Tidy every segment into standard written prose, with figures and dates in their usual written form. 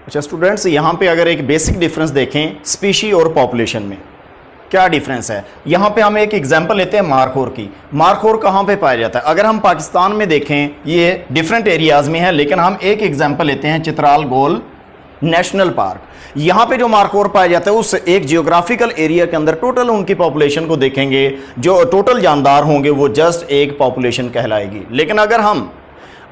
अच्छा स्टूडेंट्स, यहाँ पे अगर एक बेसिक डिफरेंस देखें स्पीशी और पॉपुलेशन में, क्या डिफरेंस है। यहाँ पे हम एक एग्जांपल लेते हैं मारखोर की। मारखोर कहाँ पे पाया जाता है? अगर हम पाकिस्तान में देखें, ये डिफरेंट एरियाज में है, लेकिन हम एक एग्जांपल लेते हैं चित्राल गोल नेशनल पार्क। यहाँ पे जो मारखोर पाया जाता है उस एक जियोग्राफिकल एरिया के अंदर टोटल उनकी पॉपुलेशन को देखेंगे, जो टोटल जानदार होंगे वो जस्ट एक पॉपुलेशन कहलाएगी। लेकिन अगर हम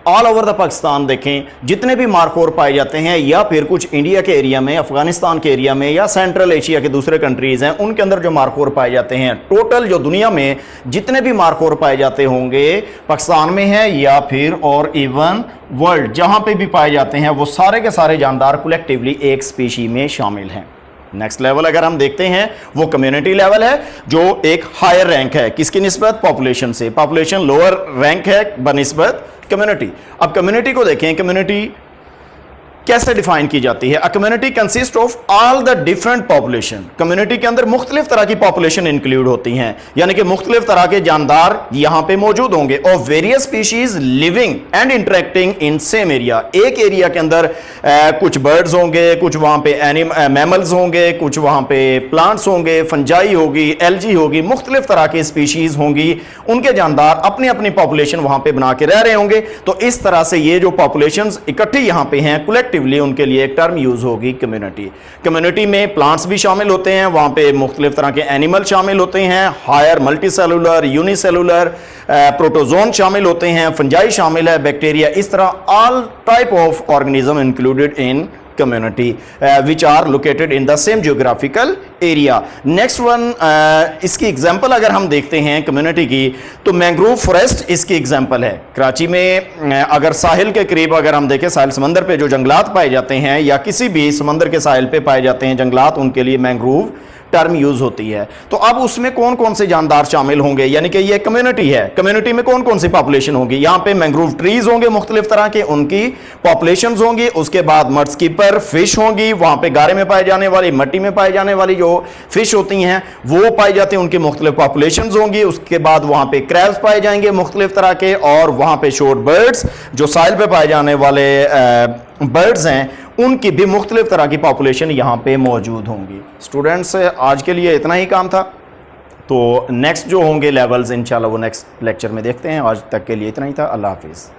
ऑल ओवर द पाकिस्तान देखें, जितने भी मारखोर पाए जाते हैं या फिर कुछ इंडिया के एरिया में, अफगानिस्तान के एरिया में या सेंट्रल एशिया के दूसरे कंट्रीज हैं, उनके अंदर जो मारखोर पाए जाते हैं, टोटल जो दुनिया में जितने भी मारखोर पाए जाते होंगे पाकिस्तान में है या फिर और इवन वर्ल्ड जहां पे भी पाए जाते हैं, वो सारे के सारे जानदार कलेक्टिवली एक स्पीशी में शामिल हैं। नेक्स्ट लेवल अगर हम देखते हैं वो कम्युनिटी लेवल है, जो एक हायर रैंक है किसकी निस्बत? पॉपुलेशन से। पॉपुलेशन लोअर रैंक है बनिस्बत कम्युनिटी। अब कम्युनिटी को देखें, कम्युनिटी कैसे डिफाइन की जाती है? A community consist of all the different population. Community के अंदर मुख्तलिफ तरह की पॉपुलेशन इंक्लूड होती हैं, यानी कि मुख्तलिफ तरह के जानदार यहां पे मौजूद होंगे। और various species living and interacting in same area. एक एरिया के अंदर कुछ बर्ड्स होंगे, कुछ वहां पे मैमल्स होंगे, कुछ वहां पे प्लांट्स होंगे, फंजाई होगी, एल्जी होगी, मुख्तलिफ तरह की स्पीशीज होंगी, उनके जानदार अपनी अपनी पॉपुलेशन वहां पे बना के रह रहे होंगे। तो इस तरह से ये जो पॉपुलेशन इकट्ठी यहां पे हैं, उनके लिए एक टर्म यूज होगी कम्युनिटी। कम्युनिटी में प्लांट्स भी शामिल होते हैं, वहां पे मुख्तलिफ तरह के एनिमल शामिल होते हैं, हायर मल्टीसेलुलर, यूनिसेलुलर, प्रोटोजोन शामिल होते हैं, फंजाई शामिल है, बैक्टीरिया, इस तरह all type of organism included in community which are located in the same geographical area. Next one, इसकी एग्जांपल अगर हम देखते हैं कम्युनिटी की, तो मैंग्रोव फॉरेस्ट इसकी एग्जांपल है। कराची में अगर साहिल के करीब अगर हम देखें, साहिल समंदर पे जो जंगलात पाए जाते हैं या किसी भी समंदर के साहिल पे पाए जाते हैं जंगलात, उनके लिए मैंग्रोव टर्म यूज होती है। तो अब उसमें कौन कौन से जानदार शामिल होंगे, यानी कि ये कम्युनिटी है, कम्युनिटी में कौन कौन सी पॉपुलेशन होगी? यहाँ पे मैंग्रोव ट्रीज होंगे मुख्तलिफ तरह के, उनकी पॉपुलेशन होंगी। उसके बाद मड स्कीपर फिश होंगी, वहां पे गारे में पाए जाने वाली, मिट्टी में पाए जाने वाली जो फिश होती हैं वो पाई जाती हैं, उनकी मुख्तलिफ पॉपुलेशन होंगी। उसके बाद वहां पे क्रैब्स पाए जाएंगे मुख्तलिफ तरह के, और वहां पे शोर बर्ड्स जो साइल पे पाए जाने वाले बर्ड्स हैं, उनकी भी मुख्तलिफ तरह की पॉपुलेशन यहाँ पे मौजूद होंगी। स्टूडेंट्स, आज के लिए इतना ही काम था, तो नेक्स्ट जो होंगे लेवल्स इंशाल्लाह वो नेक्स्ट लेक्चर में देखते हैं। आज तक के लिए इतना ही था। अल्लाह हाफिज़।